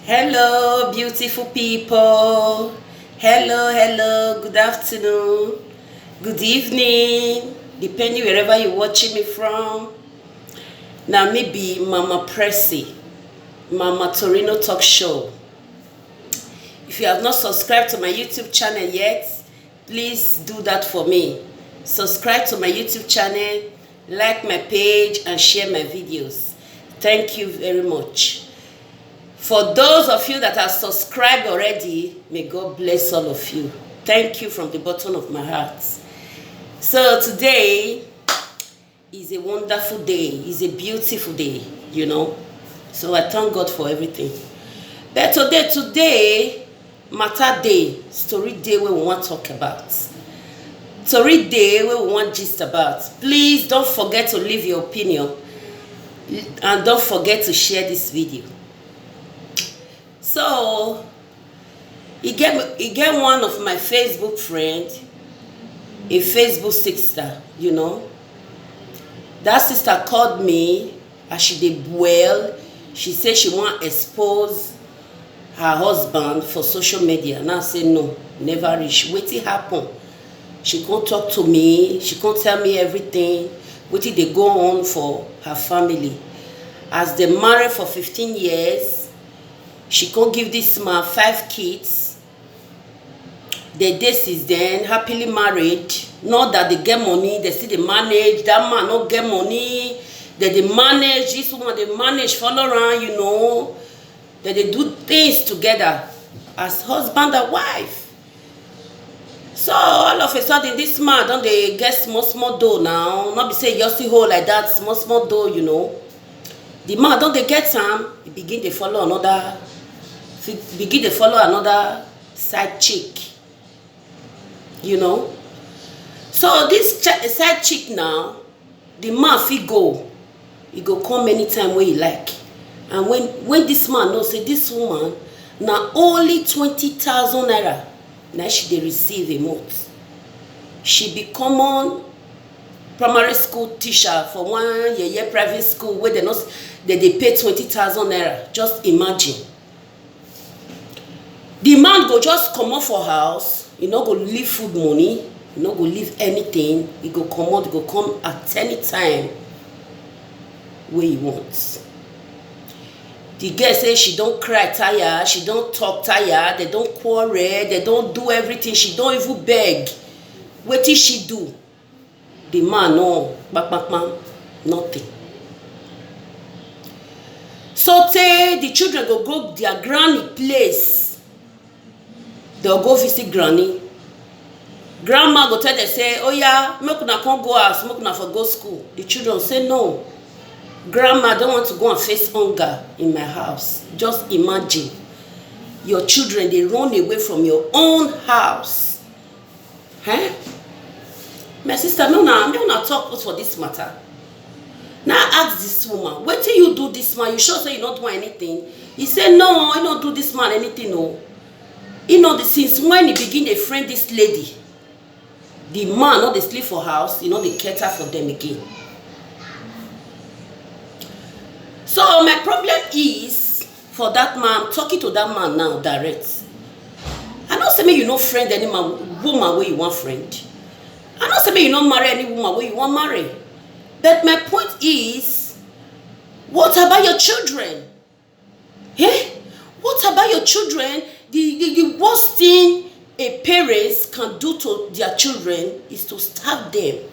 Hello, beautiful people. Hello, good afternoon, good evening, depending wherever you're watching me from. Now, maybe Mama Pressy, Mama Torino Talk Show. If you have not subscribed to my YouTube channel yet, please do that for me. Subscribe to my YouTube channel, like my page, and share my videos. Thank you very much. For those of you that have subscribed already, may God bless all of you. Thank you from the bottom of my heart. So today is a wonderful day. It's a beautiful day, you know. So I thank God for everything. But today, matter day, story day we want to talk about. Story day we want gist about. Please don't forget to leave your opinion. And don't forget to share this video. So, he get one of my Facebook friend, a Facebook sister, you know. That sister called me as she did well. She said she want to expose her husband for social media. And I said, no, never reach. Wetin happen? She can't talk to me. She can't tell me everything. Wetin they go on for her family. As they married for 15 years, she can't give this man 5 kids. They date since then, happily married. Not that they get money, they still they manage. That man not get money. They manage, this woman they manage, follow around, you know. They do things together as husband and wife. So all of a sudden, this man don't they get small dough now. Not be say you see hole like that, small dough, you know. The man don't they get some, he begin to follow another. Begin to follow another side chick, you know. So this side chick now, the man fit go, he go come anytime where he like. And when this man knows say this woman now only 20,000 naira now she dey receive a month. She be common primary school teacher for one year private school where they pay 20,000 naira. Just imagine. The man go just come out for house, he no go leave food money, he no go leave anything, he go come out, he go come at any time where he wants. The girl say she don't cry tired, she don't talk tired, they don't quarrel, they don't do everything, she don't even beg. What did she do? The man no, nothing. So the children go their granny place. They'll go visit granny. Grandma go tell them, say, oh yeah, make una come go house, make una for go school. The children say, no. Grandma, I don't want to go and face hunger in my house. Just imagine. Your children, they run away from your own house. Huh? My sister, no, not talk for this matter. Now ask this woman, what till you do this man? You sure say you not do anything? He said, no, I don't do this man anything, no. You know, since when he begin to friend this lady, the man not they sleep for house, you know, they cater for them again. So my problem is for that man, I'm talking to that man now direct. I don't say me you no friend any man, woman where you want friend. I don't say me you not marry any woman where you want marry. But my point is, what about your children? Eh? What about your children? The worst thing a parents can do to their children is to starve them.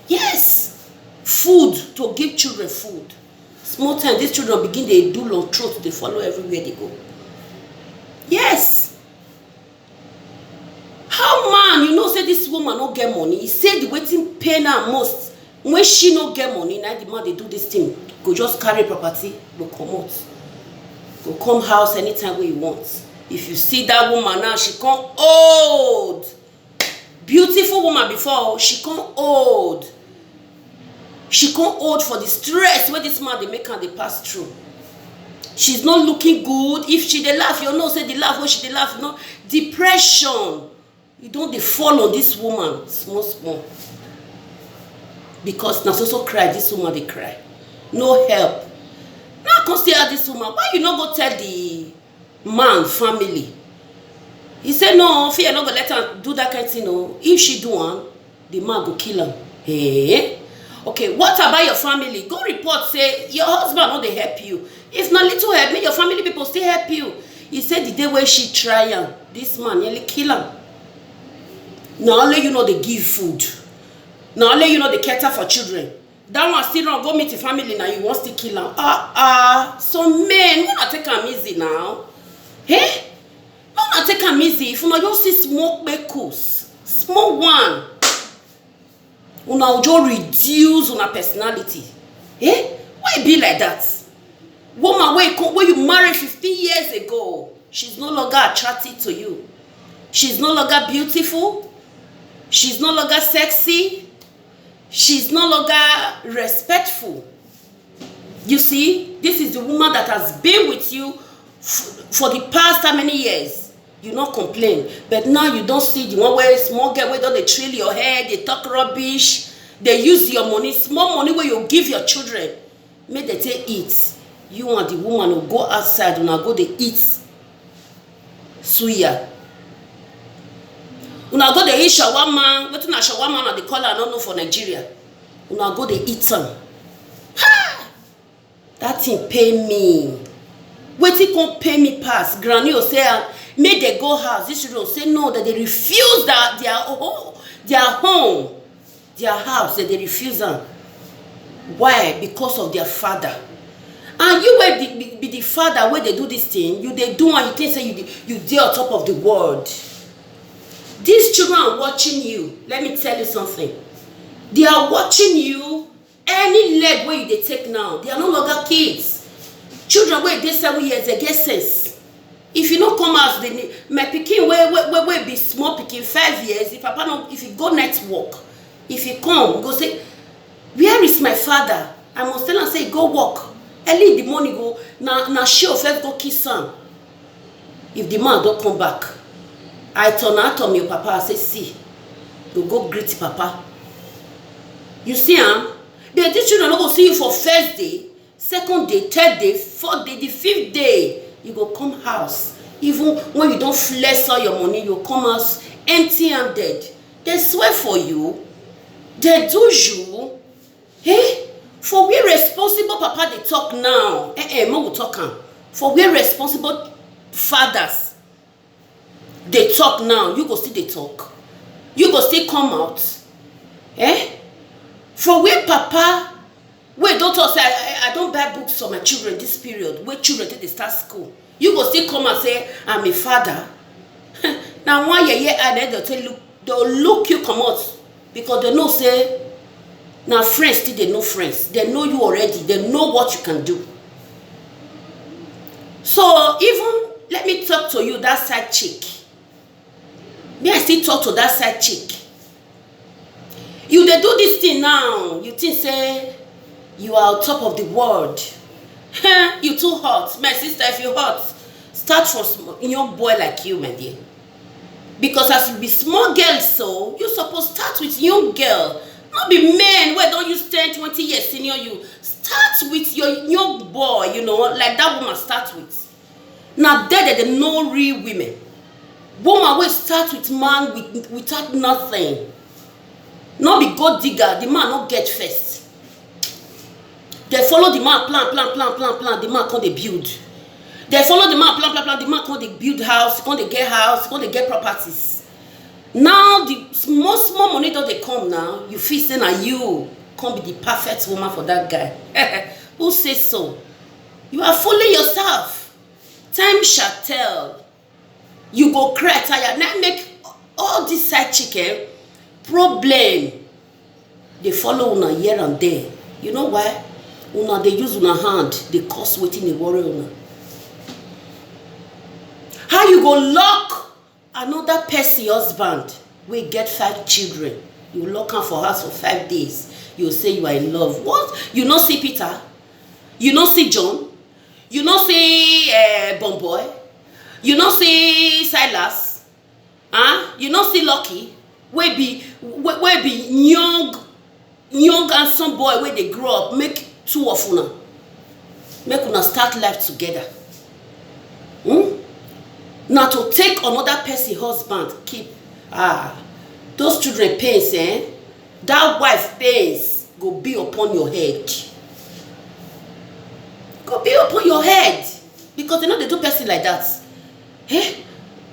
Yes. Food, to give children food. Small time, these children begin they do long throat, they follow everywhere they go. Yes. How man, you know, say this woman not get money. He said the waiting pain her most. When she not get money, now the man they do this thing. Go just carry property, go come out. Go come house anytime where he wants. If you see that woman now, she come old. Beautiful woman before, she come old. She come old for the stress where this man they make her they pass through. She's not looking good. If she they laugh, you know say the laugh, when she they laugh, you know, depression. You don't they fall on this woman small. Because now so cry, this woman they cry. No help. still have this woman. Why you not go tell the man family? He said, no, fear not go let her do that kind of thing. No. If she do one, the man go kill him. Hey. Okay, what about your family? Go report, say, your husband not they help you. If not little help, make your family people still help you. He said the day when she try him, this man nearly kill him. Now only you know they give food. Now only you know they cater for children. That one still not go meet the family now, you want to kill him. So men, you not take him easy now. Hey? Not take am easy. If una just see smoke bekos, small one, una will just reduce una personality. Eh? Why it be like that? Woman where you married 15 years ago, she's no longer attracted to you. She's no longer beautiful. She's no longer sexy. She's no longer respectful. You see, this is the woman that has been with you for the past how many years? You not complain, but now you don't see the one where small girl where they trail your head, they talk rubbish, they use your money, small money where you give your children. Make they take eat. You and the woman will go outside and go they eat suya. Una go they eat shawarma. What na shawarma na they call I don't know for Nigeria. Una go they eat some. Ha! That thing pay me. Wetin come pay me pass. Granny will say, make they go house. This children will say no, that they refuse that their home, their house, that they refuse them. Why? Because of their father. And you will be the father where they do this thing. You they do and you think say you dare on top of the world. These children are watching you. Let me tell you something. They are watching you. Any leg where you they take now, they are no longer kids. Children where they 7 years, they get sense. If you don't come out, my pikin where be small pikin 5 years. If papa no, if you go next walk, if you come, you go say, where is my father? I must tell him say go walk. Early in the morning go na show first go kiss son. If the man don't come back, I turn out on your papa. I say see, you go greet papa. You see but these children not go see you for first day, second day, third day, fourth day, the fifth day. You go come house. Even when you don't flex all your money, you come house empty-handed. They swear for you. They do you. Hey? For we responsible papa they talk now. Mo will talk am. For we responsible fathers they talk now. You go still they talk. You go still come out. For we papa, wait, don't talk say I don't buy books for my children this period. Wait, children till they start school. You go still come and say I'm a father. Now 1 year and then they'll tell you, they'll look you come out because they know say now friends still they know friends. They know you already. They know what you can do. So even let me talk to you that side chick. Me I still talk to that side chick. You they do this thing now. You think say you are on top of the world. You too hot. My sister, if you hot, start from young boy like you, my dear. Because as you be small girl, so you supposed start with young girl. Not be men where don't you 10, 20 years senior you. Start with your young boy, you know, like that woman start with. Now there they know real women. Woman will start with man without nothing. Not be gold digger, the man not get first. They follow the man plan, the man can't they build. They follow the man plan, the man can't they build house, can't they get house, can't they get properties. Now the small money that they come now, you feel saying that you can't be the perfect woman for that guy. Who says so? You are fooling yourself. Time shall tell. You go cry tired. Now make all this side chicken problem. They follow una here and there. You know why? Una they use una hand. They cause waiting the worry una. How you go lock another person husband? We get 5 children. You lock him for house for 5 days. You say you are in love. What? You not see Peter? You not see John? You not see Bomboy? You not see Silas? You not see Lucky? Where be young handsome boy where they grow up make 2 of una. make una start life together. Now to take another person husband keep, those children pains, that wife pains go be upon your head. Go be upon your head, because they know they do person like that.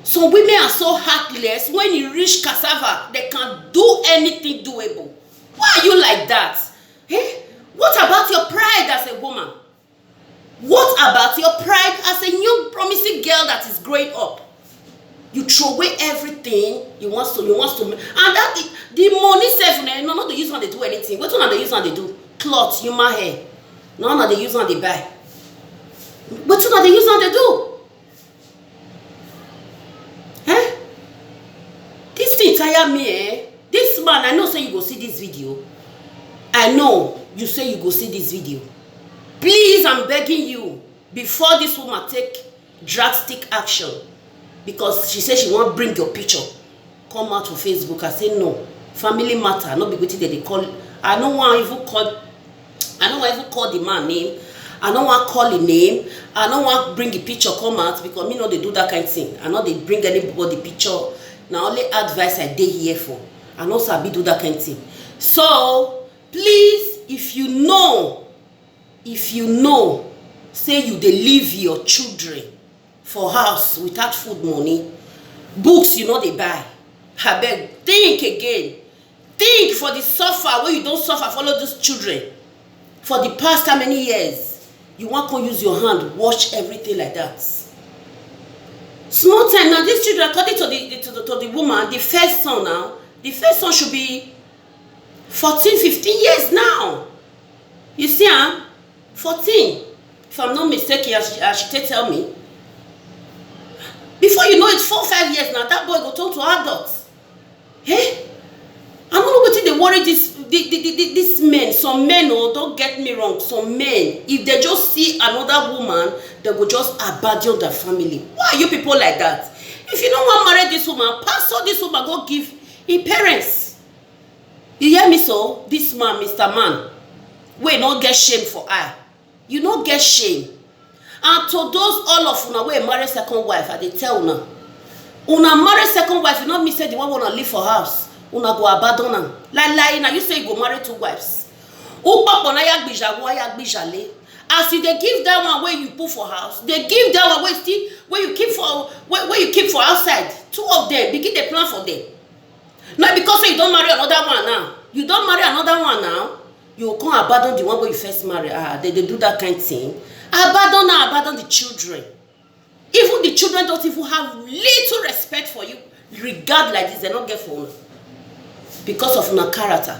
Some women are so heartless. When you reach cassava, they can do anything doable. Why are you like that? What about your pride as a woman? What about your pride as a new promising girl that is growing up? You throw away everything you want to, and that the money self, no, not the use when they do anything. What one they use when they do? Cloth, human hair. No, not they use when they buy. What one they use when they do? This thing tire me, This man, I know say you go see this video. I know you say you go see this video. Please, I'm begging you, before this woman take drastic action, because she said she won't bring your picture, come out to Facebook. I say no. Family matter, not be waiting that they call. I don't want even call the man name. I don't want call the name. I don't want bring the picture come out, because me know they do that kind of thing. I know they bring anybody picture. Now only advice I did here for. And also I be do that kind of thing. So please, if you know, say you dey leave your children for house without food money, books you know they buy. I beg, think again. Think for the suffer where you don't suffer, follow those children. For the past how many years, you want to use your hand, wash everything like that. Small time now, these children, according to the woman, the first son now, the first son should be 14, 15 years now. You see, 14. If I'm not mistaken, as she tell me. Before you know it, 4 or 5 years now, that boy go turn to adults. I don't know what they worry this men. Some men, don't get me wrong, some men, if they just see another woman, they will just abandon their family. Why are you people like that? If you don't want to marry this woman, pastor this woman, go give his parents. You hear me so? This man, Mr. Man, we not get shame for her. You not get shame. And to those all of una wey marry second wife, I dey tell una marry second wife, you not me say the one wanna live for house, una go abandon am. Like now you say you go marry 2 wives. As you they give that one where you put for house, they give that one where you keep for outside. 2 of them begin the plan for them. Not because you don't marry another one now. You don't marry another one now. You can't abandon the one where you first marry. They do that kind of thing. Abandon the children. Even the children don't even have little respect for you. Regard like this, they don't get for you. Because of your character.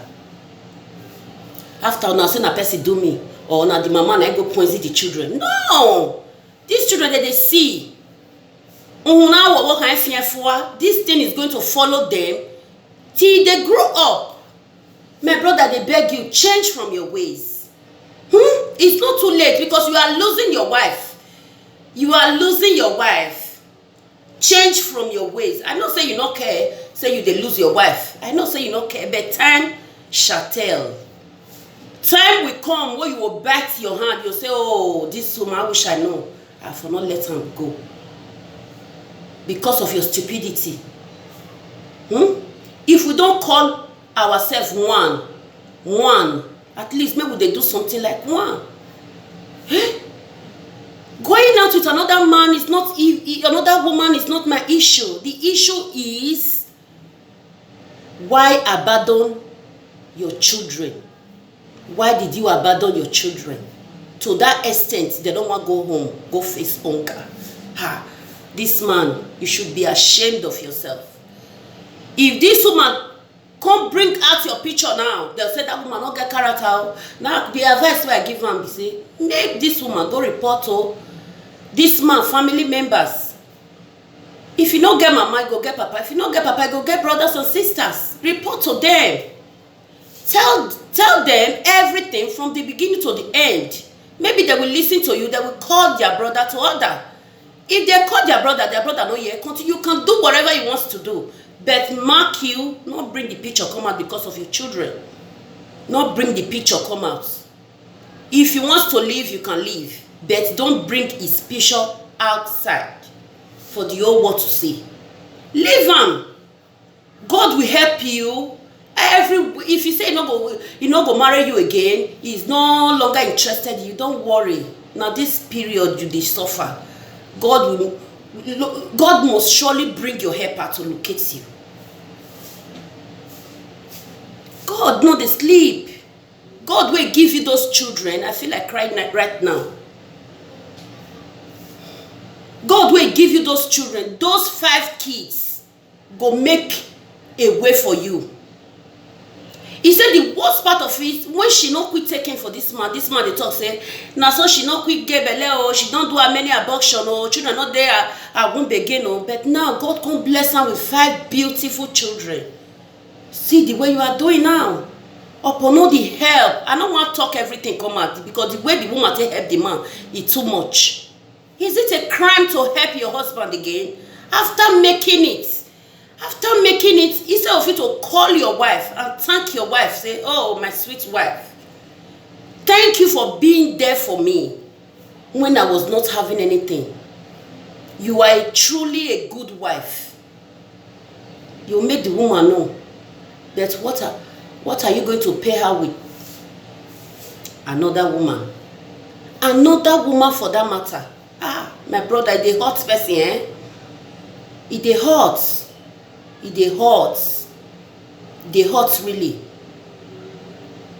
After now, say na person do me, or now the mama na go poison the children. No! These children that they see, this thing is going to follow them till they grow up. My brother, they beg you, change from your ways. It's not too late, because you are losing your wife. You are losing your wife. Change from your ways. I know say you don't care, say you they lose your wife. I know say you don't care, but time shall tell. Time will come where you will bite your hand. You'll say, oh, this woman, I wish I know. I will not let her go. Because of your stupidity. If we don't call ourselves one, at least maybe they do something like one. Going out with another man is not, another woman is not my issue. The issue is, why abandon your children? Why did you abandon your children? To that extent, they don't want to go home, go face hunger. This man, you should be ashamed of yourself. If this woman come bring out your picture now, they'll say that woman not get character. Now, the advice where I give them, be say, make this woman go report to this man, family members. If you don't get mama, go get papa. If you don't get papa, go get brothers and sisters. Report to them. Tell them everything from the beginning to the end. Maybe they will listen to you. They will call their brother to order. If they call their brother no here, continue. You can do whatever he wants to do. But mark you, not bring the picture come out because of your children. Not bring the picture come out. If you want to leave, you can leave. but don't bring his picture outside for the whole world to see. Leave him. God will help you. If you say he no go marry you again, he's no longer interested in you, don't worry. Now this period you dey suffer, God must surely bring your helper to locate you. God no dey sleep. God will give you those children. I feel like crying right now. God will give you those children. Those 5 kids go make a way for you. He said the worst part of it, when she no quit taking for this man dey talk say, now so she no quit get belle oh, she don't do how many abortion oh, children not there, I won't begin oh. But now God come bless her with 5 beautiful children. See the way you are doing now. Upon all the help, I don't want to talk everything come out, because the way the woman take help the man is too much. Is it a crime to help your husband again? After making it, instead of you to call your wife and thank your wife, say, oh, my sweet wife, thank you for being there for me when I was not having anything. You are truly a good wife. You make the woman know that what are you going to pay her with? Another woman. Another woman for that matter. Ah, my brother, it dey hot person, eh? It dey hot. It dey hot. It dey hot really.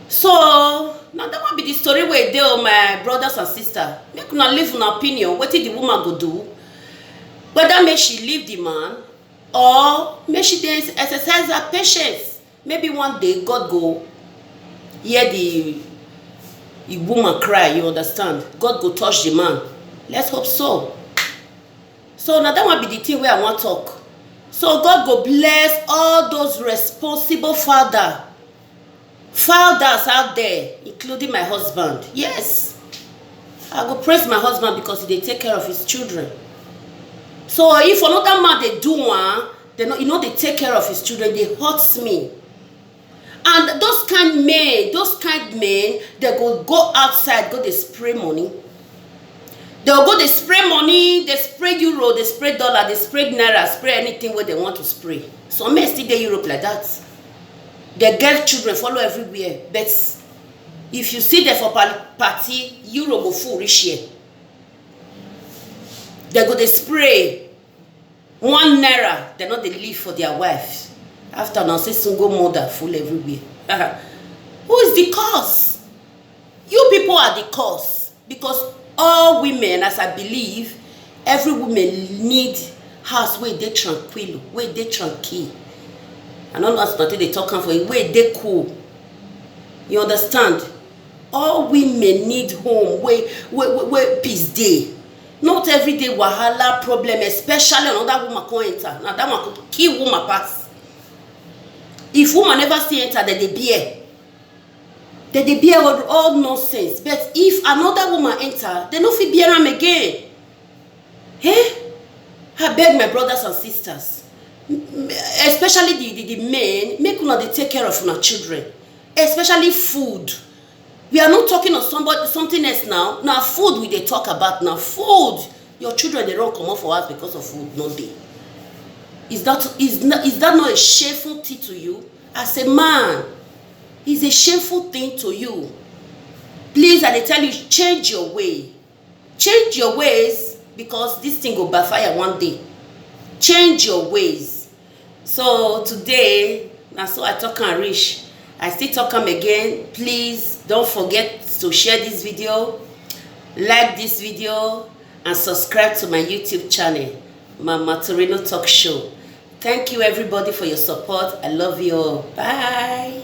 So, now that one be the story where they are my brothers and sisters. Make una leave an opinion. What did the woman go do? Whether may she leave the man, or may she exercise her patience. Maybe one day God go hear the woman cry, you understand? God go touch the man. Let's hope so. So now that one be the thing where I want to talk. So God go bless all those responsible fathers out there, including my husband. Yes. I go praise my husband because he take care of his children. So if another man they do one, they take care of his children, they hurt me. And those kind men, they go outside, go they spray money. They'll go, they spray money, they spray euro, they spray dollar, they spray naira, spray anything where they want to spray. Some men still get Europe like that. Their girl children follow everywhere. But if you see them for party, euro go full rich here. They go, they spray 1 naira, they not they leave for their wives. After now, say single mother full everywhere. Who is the cause? You people are the cause. Because all women, as I believe, every woman need house where they tranquil, where they tranquil. I don't know what's not they talking for it, where they cool. You understand? All women need home where peace day. Not every day wahala problem, especially another woman can enter. Now that one could kill woman pass. If woman never see enter, then they bear. Then they bear all nonsense. But if another woman enter, they no fit bear them again. Hey? I beg my brothers and sisters, especially the men, make una they take care of una children. Especially food. We are not talking of something else now. Now food we they talk about now. Food. Your children they don't come out for us because of food, no day. Is that not a shameful thing to you? As a man, it's a shameful thing to you. Please, I tell you, change your way. Change your ways, because this thing will backfire one day. Change your ways. So today, now so I talk and reach. I still talk again. Please don't forget to share this video, like this video, and subscribe to my YouTube channel, Mama Torino Talk Show. Thank you everybody for your support. I love you all. Bye.